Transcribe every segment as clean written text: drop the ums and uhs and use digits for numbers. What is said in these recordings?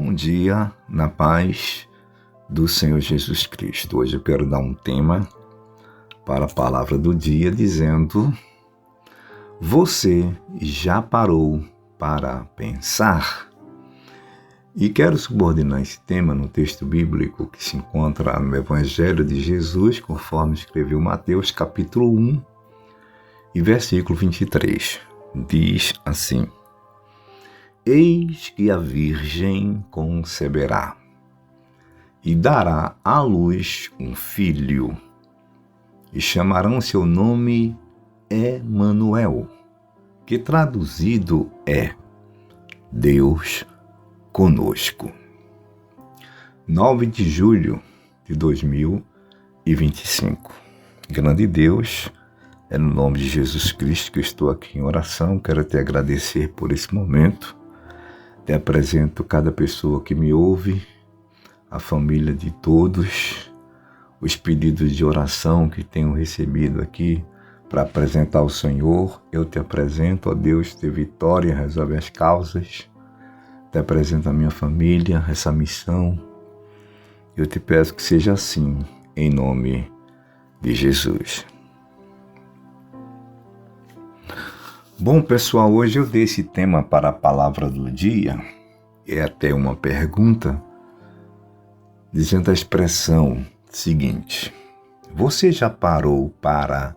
Bom dia, na paz do Senhor Jesus Cristo. Hoje eu quero dar um tema para a palavra do dia dizendo: você já parou para pensar? E quero subordinar esse tema no texto bíblico que se encontra no Evangelho de Jesus, conforme escreveu Mateus, capítulo 1 e versículo 23. Diz assim: Eis que a Virgem conceberá e dará à luz um filho, e chamarão seu nome Emanuel, que traduzido é Deus conosco. 9 de julho de 2025. Grande Deus, é no nome de Jesus Cristo que eu estou aqui em oração. Quero te agradecer por esse momento. Te apresento cada pessoa que me ouve, a família de todos, os pedidos de oração que tenho recebido aqui para apresentar ao Senhor. Eu te apresento, ó Deus, te vitória, resolve as causas. Te apresento a minha família, essa missão. Eu te peço que seja assim, em nome de Jesus. Bom, pessoal, hoje eu dei esse tema para a palavra do dia. É até uma pergunta, dizendo a expressão seguinte: você já parou para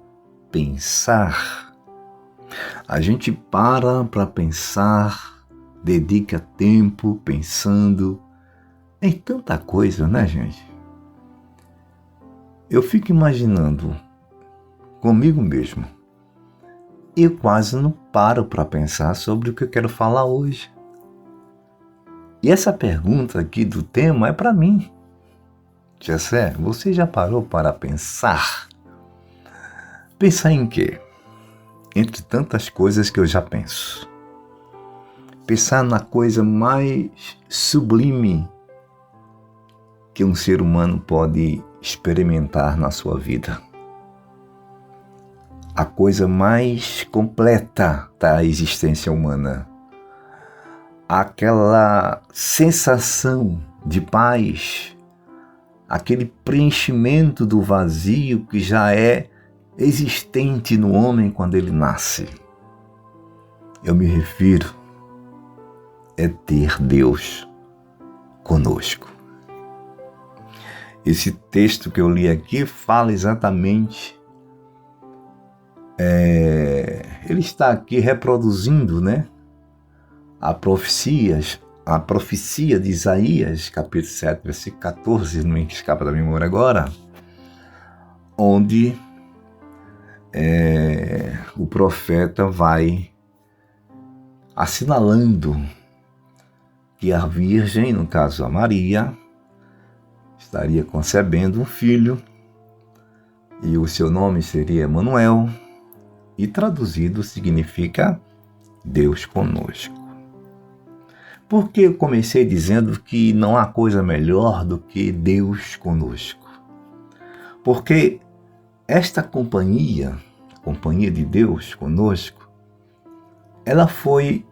pensar? A gente para pensar, dedica tempo pensando em tanta coisa, né, gente? Eu fico imaginando comigo mesmo. Eu quase não paro para pensar sobre o que eu quero falar hoje. E essa pergunta aqui do tema é para mim. Jessé, você já parou para pensar? Pensar em quê? Entre tantas coisas que eu já penso. Pensar na coisa mais sublime que um ser humano pode experimentar na sua vida. A coisa mais completa da existência humana. Aquela sensação de paz, aquele preenchimento do vazio que já é existente no homem quando ele nasce. Eu me refiro a ter Deus conosco. Esse texto que eu li aqui fala exatamente. Ele está aqui reproduzindo, né, a profecia de Isaías, capítulo 7, versículo 14, não me escapa da memória agora, onde o profeta vai assinalando que a Virgem, no caso a Maria, estaria concebendo um filho e o seu nome seria Emanuel, e traduzido significa Deus conosco. Por que eu comecei dizendo que não há coisa melhor do que Deus conosco? Porque esta companhia de Deus conosco, ela foi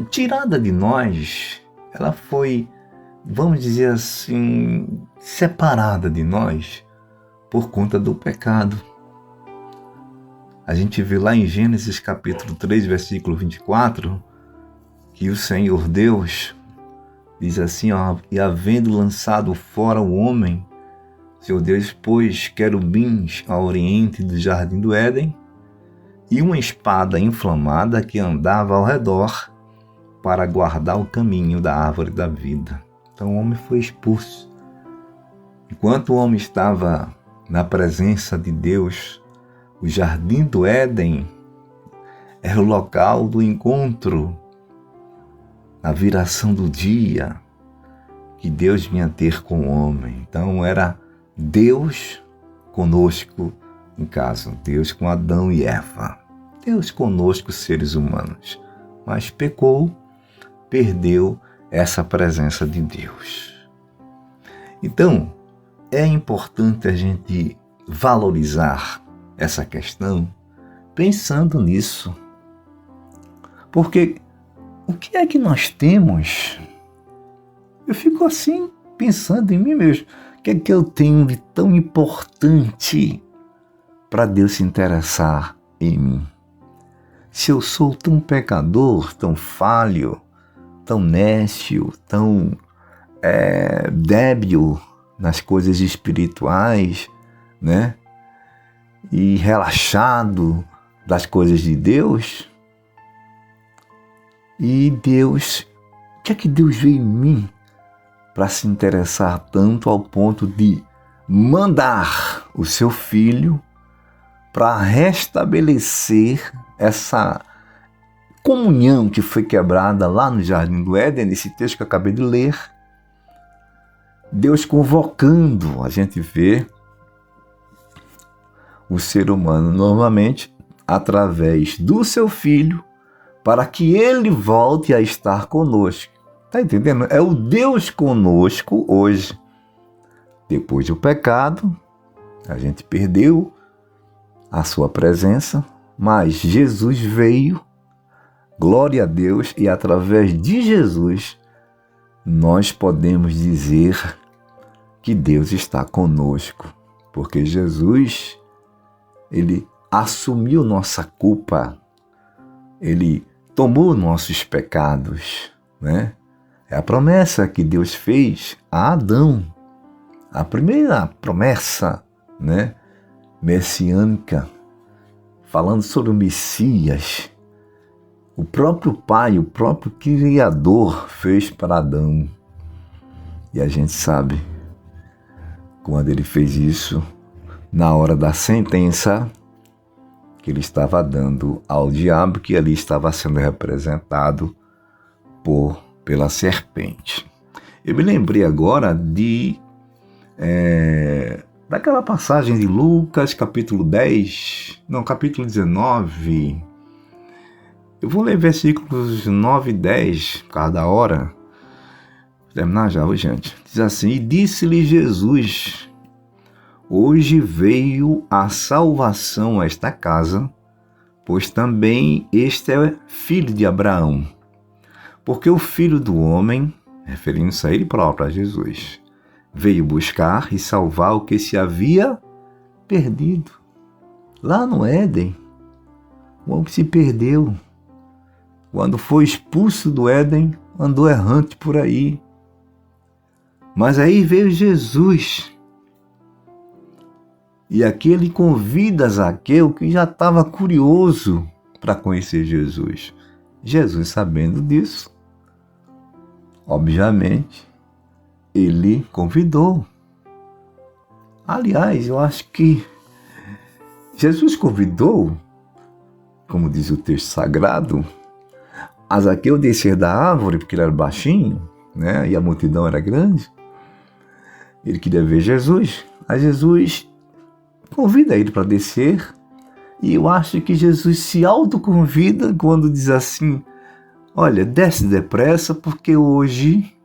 tirada de nós, ela foi, vamos dizer assim, separada de nós por conta do pecado. A gente vê lá em Gênesis capítulo 3, versículo 24, que o Senhor Deus diz assim, ó, e havendo lançado fora o homem, Senhor Deus pôs querubins ao oriente do jardim do Éden e uma espada inflamada que andava ao redor para guardar o caminho da árvore da vida. Então o homem foi expulso. Enquanto o homem estava na presença de Deus, o jardim do Éden era o local do encontro, a viração do dia que Deus vinha ter com o homem. Então era Deus conosco, em caso, Deus com Adão e Eva. Deus conosco, seres humanos. Mas pecou, perdeu essa presença de Deus. Então, é importante a gente valorizar essa questão pensando nisso. Porque o que é que nós temos? Eu fico assim, pensando em mim mesmo. O que é que eu tenho de tão importante para Deus se interessar em mim? Se eu sou tão pecador, tão falho, tão nécio, tão débil nas coisas espirituais, né? E relaxado das coisas de Deus. E Deus, o que é que Deus vê em mim para se interessar tanto ao ponto de mandar o seu filho para restabelecer essa comunhão que foi quebrada lá no Jardim do Éden, nesse texto que eu acabei de ler? Deus convocando, a gente vê o ser humano normalmente através do seu filho para que ele volte a estar conosco. Está entendendo? É o Deus conosco hoje. Depois do pecado, a gente perdeu a sua presença, mas Jesus veio, glória a Deus, e através de Jesus nós podemos dizer que Deus está conosco, porque Jesus, ele assumiu nossa culpa, ele tomou nossos pecados, né? É a promessa que Deus fez a Adão, a primeira promessa, né, messiânica, falando sobre o Messias. O próprio Pai, o próprio Criador fez para Adão. E a gente sabe, quando ele fez isso, na hora da sentença que ele estava dando ao diabo, que ali estava sendo representado pela serpente. Eu me lembrei agora daquela passagem de Lucas, capítulo 19. Eu vou ler versículos 9 e 10, por causa da hora. Vou terminar já, gente. Diz assim: e disse-lhe Jesus: hoje veio a salvação a esta casa, pois também este é filho de Abraão. Porque o Filho do Homem, referindo-se a ele próprio, a Jesus, veio buscar e salvar o que se havia perdido. Lá no Éden, o homem se perdeu. Quando foi expulso do Éden, andou errante por aí. Mas aí veio Jesus. E aqui ele convida Zaqueu, que já estava curioso para conhecer Jesus. Jesus, sabendo disso, obviamente, ele convidou. Aliás, eu acho que Jesus convidou, como diz o texto sagrado, a Zaqueu descer da árvore, porque ele era baixinho, né? E a multidão era grande. Ele queria ver Jesus. Aí Jesus convida ele para descer. E eu acho que Jesus se autoconvida quando diz assim: olha, desce depressa, porque hoje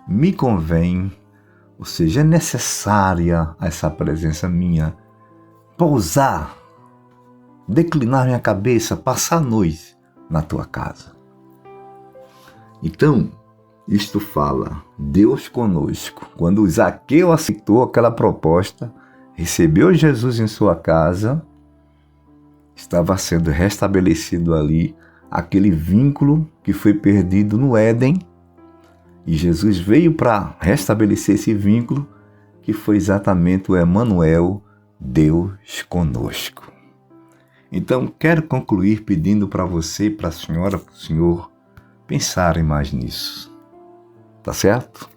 me convém, ou seja, é necessária essa presença minha, pousar, declinar minha cabeça, passar a noite na tua casa. Então, isto fala Deus conosco. Quando Zaqueu aceitou aquela proposta, recebeu Jesus em sua casa, estava sendo restabelecido ali aquele vínculo que foi perdido no Éden, e Jesus veio para restabelecer esse vínculo, que foi exatamente o Emanuel, Deus conosco. Então, quero concluir pedindo para você, para a senhora, para o senhor, pensarem mais nisso. Tá certo?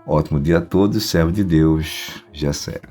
Ótimo dia a todos, servo de Deus, Gessé.